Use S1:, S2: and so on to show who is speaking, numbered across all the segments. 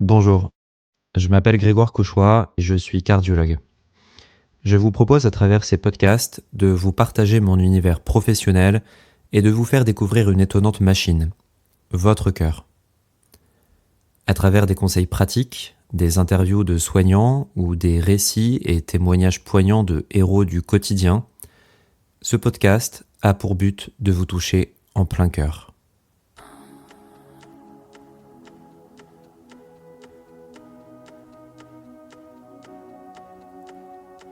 S1: Bonjour, je m'appelle Grégoire Cauchois et je suis cardiologue. Je vous propose à travers ces podcasts de vous partager mon univers professionnel et de vous faire découvrir une étonnante machine, votre cœur. À travers des conseils pratiques, des interviews de soignants ou des récits et témoignages poignants de héros du quotidien, ce podcast a pour but de vous toucher en plein cœur.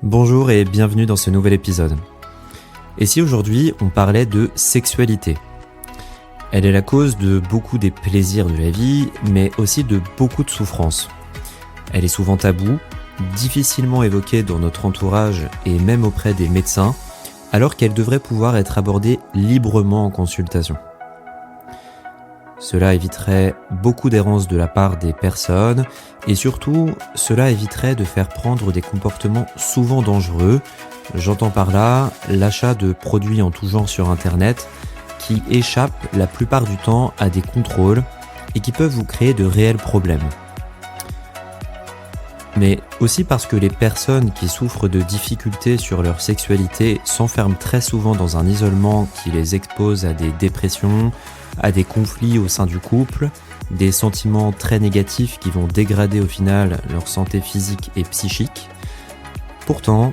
S1: Bonjour et bienvenue dans ce nouvel épisode. Et si aujourd'hui on parlait de sexualité ? Elle est la cause de beaucoup des plaisirs de la vie, mais aussi de beaucoup de souffrances. Elle est souvent taboue, difficilement évoquée dans notre entourage et même auprès des médecins, alors qu'elle devrait pouvoir être abordée librement en consultation. Cela éviterait beaucoup d'errances de la part des personnes et surtout, cela éviterait de faire prendre des comportements souvent dangereux. J'entends par là l'achat de produits en tout genre sur Internet qui échappent la plupart du temps à des contrôles et qui peuvent vous créer de réels problèmes. Mais aussi parce que les personnes qui souffrent de difficultés sur leur sexualité s'enferment très souvent dans un isolement qui les expose à des dépressions, à des conflits au sein du couple, des sentiments très négatifs qui vont dégrader au final leur santé physique et psychique. Pourtant,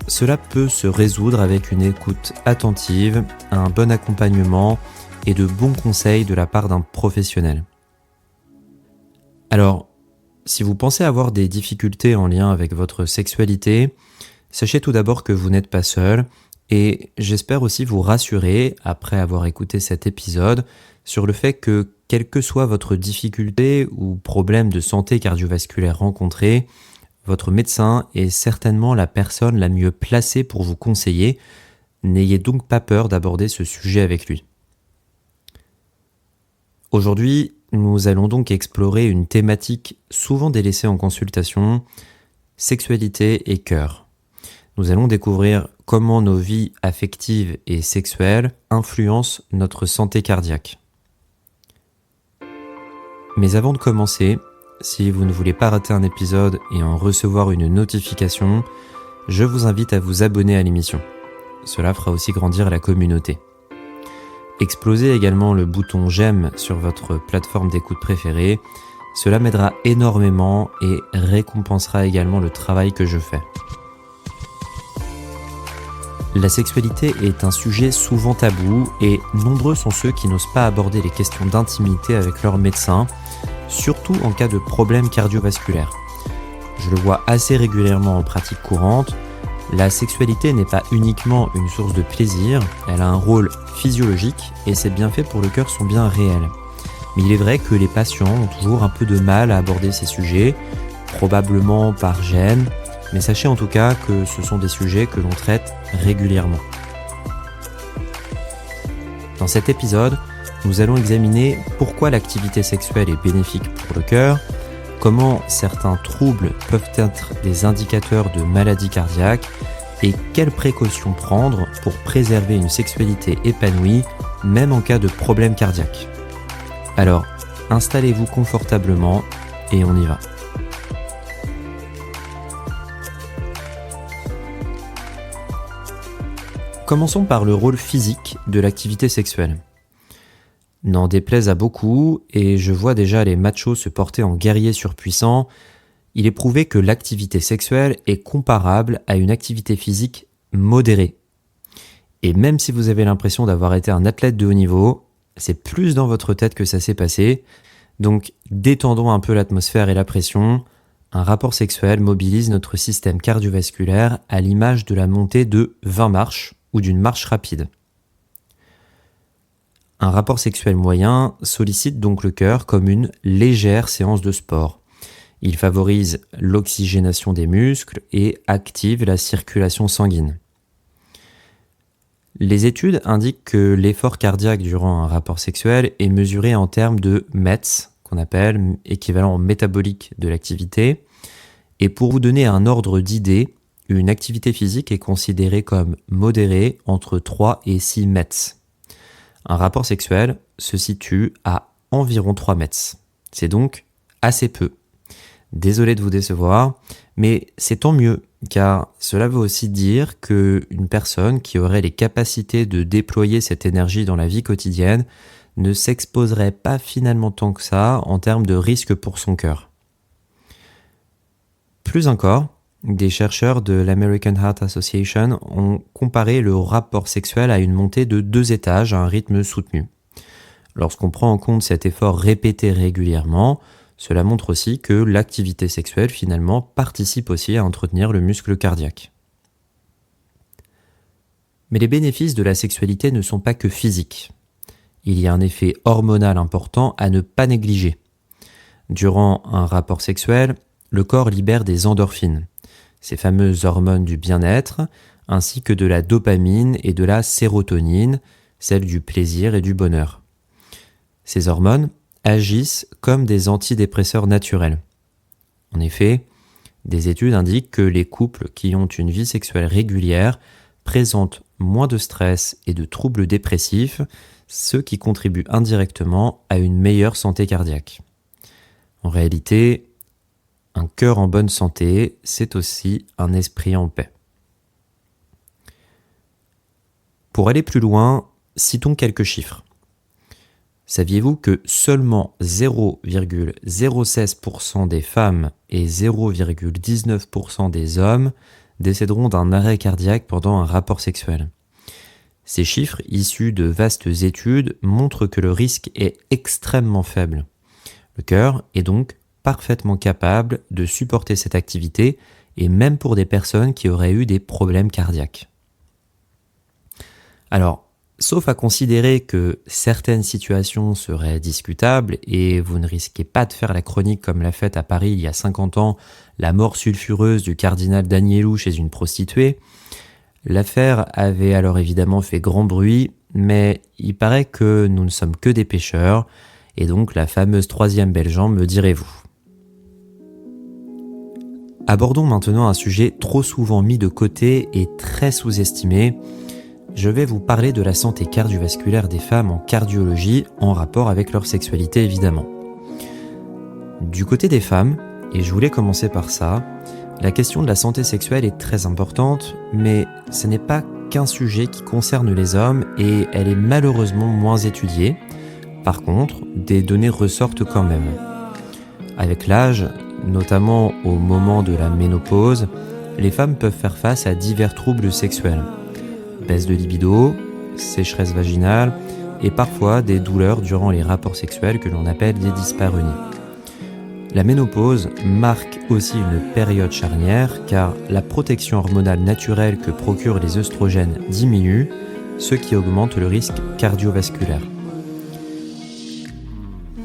S1: cela peut se résoudre avec une écoute attentive, un bon accompagnement et de bons conseils de la part d'un professionnel. Alors, si vous pensez avoir des difficultés en lien avec votre sexualité, sachez tout d'abord que vous n'êtes pas seul et j'espère aussi vous rassurer, après avoir écouté cet épisode, sur le fait que quelle que soit votre difficulté ou problème de santé cardiovasculaire rencontré, votre médecin est certainement la personne la mieux placée pour vous conseiller. N'ayez donc pas peur d'aborder ce sujet avec lui. Aujourd'hui, nous allons donc explorer une thématique souvent délaissée en consultation, sexualité et cœur. Nous allons découvrir comment nos vies affectives et sexuelles influencent notre santé cardiaque. Mais avant de commencer, si vous ne voulez pas rater un épisode et en recevoir une notification, je vous invite à vous abonner à l'émission. Cela fera aussi grandir la communauté. Explosez également le bouton j'aime sur votre plateforme d'écoute préférée. Cela m'aidera énormément et récompensera également le travail que je fais. La sexualité est un sujet souvent tabou et nombreux sont ceux qui n'osent pas aborder les questions d'intimité avec leur médecin, surtout en cas de problème cardiovasculaire. Je le vois assez régulièrement en pratique courante. La sexualité n'est pas uniquement une source de plaisir, elle a un rôle physiologique et ses bienfaits pour le cœur sont bien réels. Mais il est vrai que les patients ont toujours un peu de mal à aborder ces sujets, probablement par gêne, mais sachez en tout cas que ce sont des sujets que l'on traite régulièrement. Dans cet épisode, nous allons examiner pourquoi l'activité sexuelle est bénéfique pour le cœur, comment certains troubles peuvent être des indicateurs de maladies cardiaques et quelles précautions prendre pour préserver une sexualité épanouie, même en cas de problème cardiaque. Alors, installez-vous confortablement et on y va. Commençons par le rôle physique de l'activité sexuelle. N'en déplaise à beaucoup, et je vois déjà les machos se porter en guerriers surpuissants, il est prouvé que l'activité sexuelle est comparable à une activité physique modérée. Et même si vous avez l'impression d'avoir été un athlète de haut niveau, c'est plus dans votre tête que ça s'est passé, donc détendons un peu l'atmosphère et la pression. Un rapport sexuel mobilise notre système cardiovasculaire à l'image de la montée de 20 marches ou d'une marche rapide. Un rapport sexuel moyen sollicite donc le cœur comme une légère séance de sport. Il favorise l'oxygénation des muscles et active la circulation sanguine. Les études indiquent que l'effort cardiaque durant un rapport sexuel est mesuré en termes de METS, qu'on appelle équivalent métabolique de l'activité. Et pour vous donner un ordre d'idée, une activité physique est considérée comme modérée entre 3 et 6 METS. Un rapport sexuel se situe à environ 3 METS. C'est donc assez peu. Désolé de vous décevoir, mais c'est tant mieux, car cela veut aussi dire qu'une personne qui aurait les capacités de déployer cette énergie dans la vie quotidienne ne s'exposerait pas finalement tant que ça en termes de risque pour son cœur. Plus encore, des chercheurs de l'American Heart Association ont comparé le rapport sexuel à une montée de 2 étages à un rythme soutenu. Lorsqu'on prend en compte cet effort répété régulièrement, cela montre aussi que l'activité sexuelle finalement participe aussi à entretenir le muscle cardiaque. Mais les bénéfices de la sexualité ne sont pas que physiques. Il y a un effet hormonal important à ne pas négliger. Durant un rapport sexuel, le corps libère des endorphines, ces fameuses hormones du bien-être, ainsi que de la dopamine et de la sérotonine, celles du plaisir et du bonheur. Ces hormones agissent comme des antidépresseurs naturels. En effet, des études indiquent que les couples qui ont une vie sexuelle régulière présentent moins de stress et de troubles dépressifs, ce qui contribue indirectement à une meilleure santé cardiaque. En réalité, un cœur en bonne santé, c'est aussi un esprit en paix. Pour aller plus loin, citons quelques chiffres. Saviez-vous que seulement 0,016% des femmes et 0,19% des hommes décéderont d'un arrêt cardiaque pendant un rapport sexuel? Ces chiffres, issus de vastes études, montrent que le risque est extrêmement faible. Le cœur est donc parfaitement capable de supporter cette activité, et même pour des personnes qui auraient eu des problèmes cardiaques. Alors, sauf à considérer que certaines situations seraient discutables et vous ne risquez pas de faire la chronique comme l'a faite à Paris il y a 50 ans, la mort sulfureuse du cardinal Danielou chez une prostituée, l'affaire avait alors évidemment fait grand bruit, mais il paraît que nous ne sommes que des pêcheurs, et donc la fameuse troisième belle jambe, me direz-vous. Abordons maintenant un sujet trop souvent mis de côté et très sous-estimé. Je vais vous parler de la santé cardiovasculaire des femmes en cardiologie, en rapport avec leur sexualité évidemment. Du côté des femmes, et je voulais commencer par ça, la question de la santé sexuelle est très importante, mais ce n'est pas qu'un sujet qui concerne les hommes et elle est malheureusement moins étudiée. Par contre, des données ressortent quand même. Avec l'âge, notamment au moment de la ménopause, les femmes peuvent faire face à divers troubles sexuels. Baisse de libido, sécheresse vaginale et parfois des douleurs durant les rapports sexuels que l'on appelle des dyspareunies. La ménopause marque aussi une période charnière car la protection hormonale naturelle que procurent les œstrogènes diminue, ce qui augmente le risque cardiovasculaire.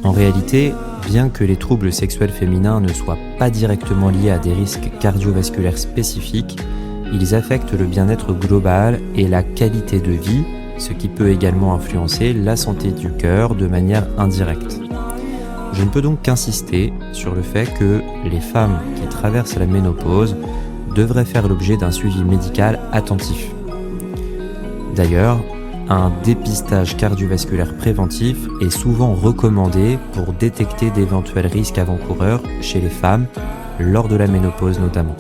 S1: En réalité, bien que les troubles sexuels féminins ne soient pas directement liés à des risques cardiovasculaires spécifiques, ils affectent le bien-être global et la qualité de vie, ce qui peut également influencer la santé du cœur de manière indirecte. Je ne peux donc qu'insister sur le fait que les femmes qui traversent la ménopause devraient faire l'objet d'un suivi médical attentif. D'ailleurs, un dépistage cardiovasculaire préventif est souvent recommandé pour détecter d'éventuels risques avant-coureurs chez les femmes, lors de la ménopause notamment.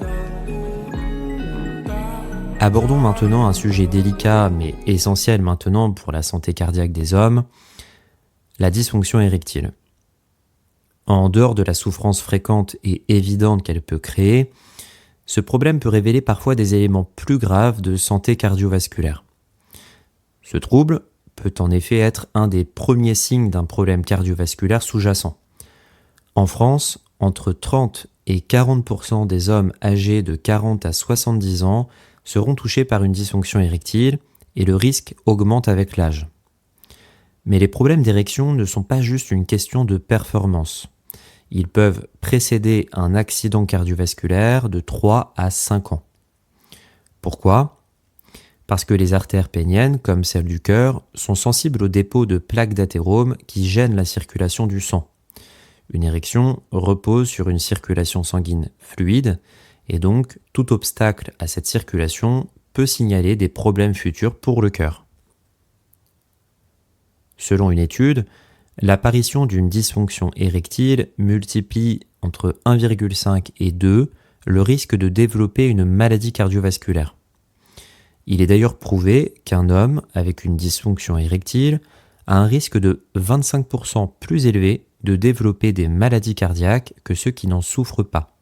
S1: Abordons maintenant un sujet délicat mais essentiel maintenant pour la santé cardiaque des hommes, la dysfonction érectile. En dehors de la souffrance fréquente et évidente qu'elle peut créer, ce problème peut révéler parfois des éléments plus graves de santé cardiovasculaire. Ce trouble peut en effet être un des premiers signes d'un problème cardiovasculaire sous-jacent. En France, entre 30 et 40% des hommes âgés de 40 à 70 ans seront touchés par une dysfonction érectile et le risque augmente avec l'âge. Mais les problèmes d'érection ne sont pas juste une question de performance. Ils peuvent précéder un accident cardiovasculaire de 3 à 5 ans. Pourquoi ? Parce que les artères péniennes, comme celles du cœur, sont sensibles au dépôt de plaques d'athérome qui gênent la circulation du sang. Une érection repose sur une circulation sanguine fluide, et donc tout obstacle à cette circulation peut signaler des problèmes futurs pour le cœur. Selon une étude, L'apparition d'une dysfonction érectile multiplie entre 1,5 et 2 le risque de développer une maladie cardiovasculaire. Il est d'ailleurs prouvé qu'un homme avec une dysfonction érectile a un risque de 25% plus élevé de développer des maladies cardiaques que ceux qui n'en souffrent pas.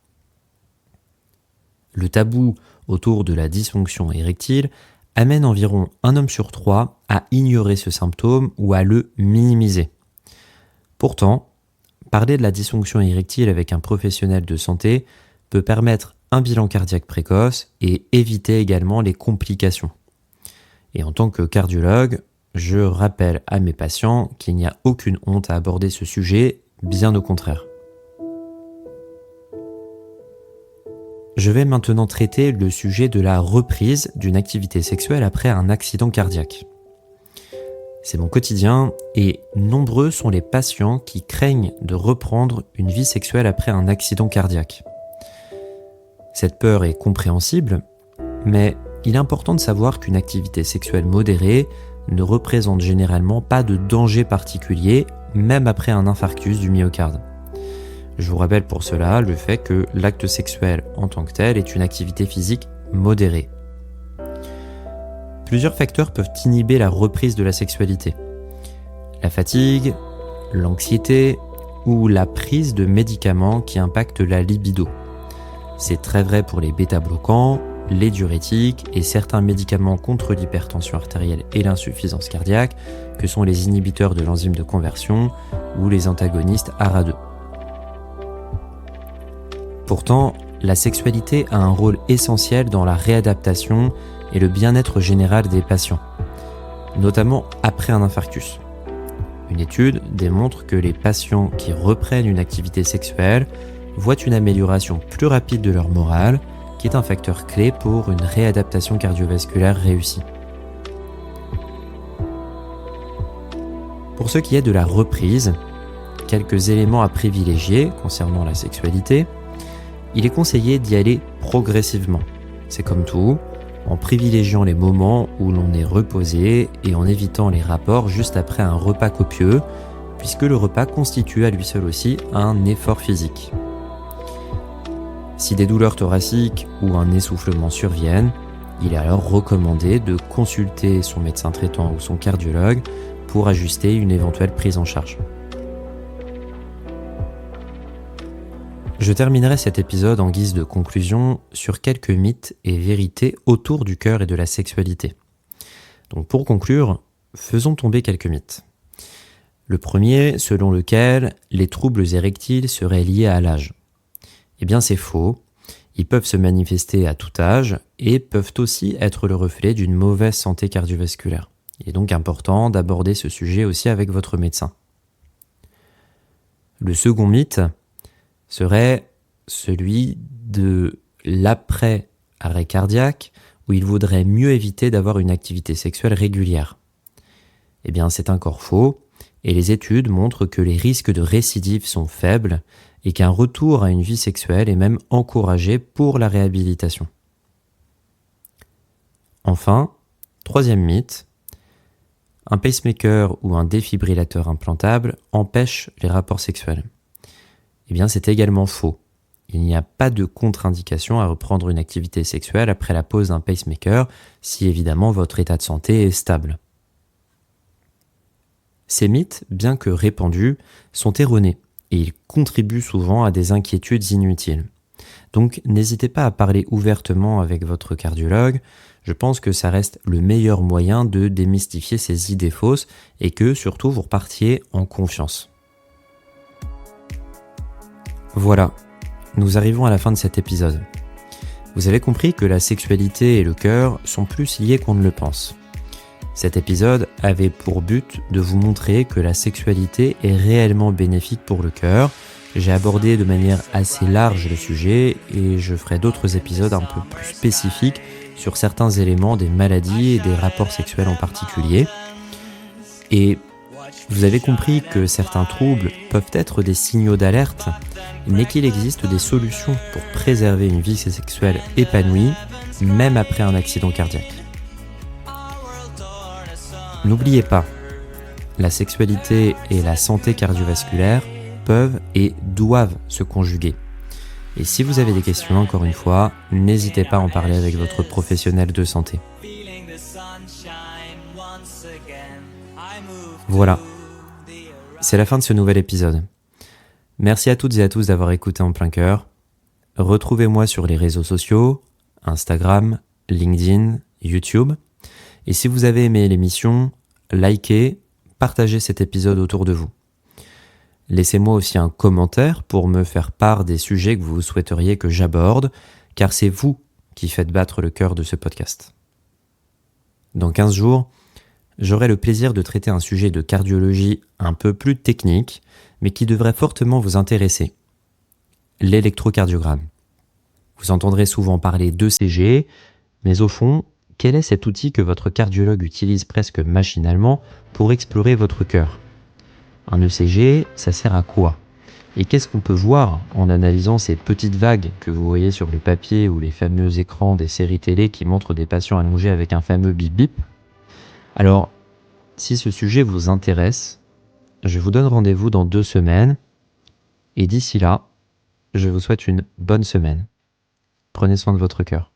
S1: Le tabou autour de la dysfonction érectile amène environ un homme sur 3 à ignorer ce symptôme ou à le minimiser. Pourtant, parler de la dysfonction érectile avec un professionnel de santé peut permettre un bilan cardiaque précoce et éviter également les complications. Et en tant que cardiologue, je rappelle à mes patients qu'il n'y a aucune honte à aborder ce sujet, bien au contraire. Je vais maintenant traiter le sujet de la reprise d'une activité sexuelle après un accident cardiaque. C'est mon quotidien et nombreux sont les patients qui craignent de reprendre une vie sexuelle après un accident cardiaque. Cette peur est compréhensible, mais il est important de savoir qu'une activité sexuelle modérée ne représente généralement pas de danger particulier, même après un infarctus du myocarde. Je vous rappelle pour cela le fait que l'acte sexuel en tant que tel est une activité physique modérée. Plusieurs facteurs peuvent inhiber la reprise de la sexualité. La fatigue, l'anxiété ou la prise de médicaments qui impactent la libido. C'est très vrai pour les bêta-bloquants, les diurétiques et certains médicaments contre l'hypertension artérielle et l'insuffisance cardiaque, que sont les inhibiteurs de l'enzyme de conversion ou les antagonistes ARA2. Pourtant, la sexualité a un rôle essentiel dans la réadaptation et le bien-être général des patients, notamment après un infarctus. Une étude démontre que les patients qui reprennent une activité sexuelle voient une amélioration plus rapide de leur morale, qui est un facteur clé pour une réadaptation cardiovasculaire réussie. Pour ce qui est de la reprise, quelques éléments à privilégier concernant la sexualité. Il est conseillé d'y aller progressivement. C'est comme tout, en privilégiant les moments où l'on est reposé et en évitant les rapports juste après un repas copieux, puisque le repas constitue à lui seul aussi un effort physique. Si des douleurs thoraciques ou un essoufflement surviennent, il est alors recommandé de consulter son médecin traitant ou son cardiologue pour ajuster une éventuelle prise en charge. Je terminerai cet épisode en guise de conclusion sur quelques mythes et vérités autour du cœur et de la sexualité. Donc pour conclure, faisons tomber quelques mythes. Le premier, selon lequel les troubles érectiles seraient liés à l'âge. Eh bien c'est faux, ils peuvent se manifester à tout âge et peuvent aussi être le reflet d'une mauvaise santé cardiovasculaire. Il est donc important d'aborder ce sujet aussi avec votre médecin. Le second mythe serait celui de l'après-arrêt cardiaque, où il vaudrait mieux éviter d'avoir une activité sexuelle régulière. Eh bien, c'est encore faux, et les études montrent que les risques de récidive sont faibles et qu'un retour à une vie sexuelle est même encouragé pour la réhabilitation. Enfin, troisième mythe, un pacemaker ou un défibrillateur implantable empêche les rapports sexuels. Eh bien, c'est également faux. Il n'y a pas de contre-indication à reprendre une activité sexuelle après la pose d'un pacemaker, si évidemment votre état de santé est stable. Ces mythes, bien que répandus, sont erronés et ils contribuent souvent à des inquiétudes inutiles. Donc, n'hésitez pas à parler ouvertement avec votre cardiologue. Je pense que ça reste le meilleur moyen de démystifier ces idées fausses et que, surtout, vous repartiez en confiance. Voilà, nous arrivons à la fin de cet épisode. Vous avez compris que la sexualité et le cœur sont plus liés qu'on ne le pense. Cet épisode avait pour but de vous montrer que la sexualité est réellement bénéfique pour le cœur. J'ai abordé de manière assez large le sujet et je ferai d'autres épisodes un peu plus spécifiques sur certains éléments des maladies et des rapports sexuels en particulier. Et vous avez compris que certains troubles peuvent être des signaux d'alerte, mais qu'il existe des solutions pour préserver une vie sexuelle épanouie, même après un accident cardiaque. N'oubliez pas, la sexualité et la santé cardiovasculaire peuvent et doivent se conjuguer. Et si vous avez des questions, encore une fois, n'hésitez pas à en parler avec votre professionnel de santé. Voilà, c'est la fin de ce nouvel épisode. Merci à toutes et à tous d'avoir écouté En Plein Cœur. Retrouvez-moi sur les réseaux sociaux, Instagram, LinkedIn, YouTube. Et si vous avez aimé l'émission, likez, partagez cet épisode autour de vous. Laissez-moi aussi un commentaire pour me faire part des sujets que vous souhaiteriez que j'aborde, car c'est vous qui faites battre le cœur de ce podcast. Dans 15 jours, j'aurai le plaisir de traiter un sujet de cardiologie un peu plus technique, mais qui devrait fortement vous intéresser. L'électrocardiogramme. Vous entendrez souvent parler d'ECG, mais au fond, quel est cet outil que votre cardiologue utilise presque machinalement pour explorer votre cœur ? Un ECG, ça sert à quoi ? Et qu'est-ce qu'on peut voir en analysant ces petites vagues que vous voyez sur le papier ou les fameux écrans des séries télé qui montrent des patients allongés avec un fameux bip bip ? Alors, si ce sujet vous intéresse, je vous donne rendez-vous dans 2 semaines. Et d'ici là, je vous souhaite une bonne semaine. Prenez soin de votre cœur.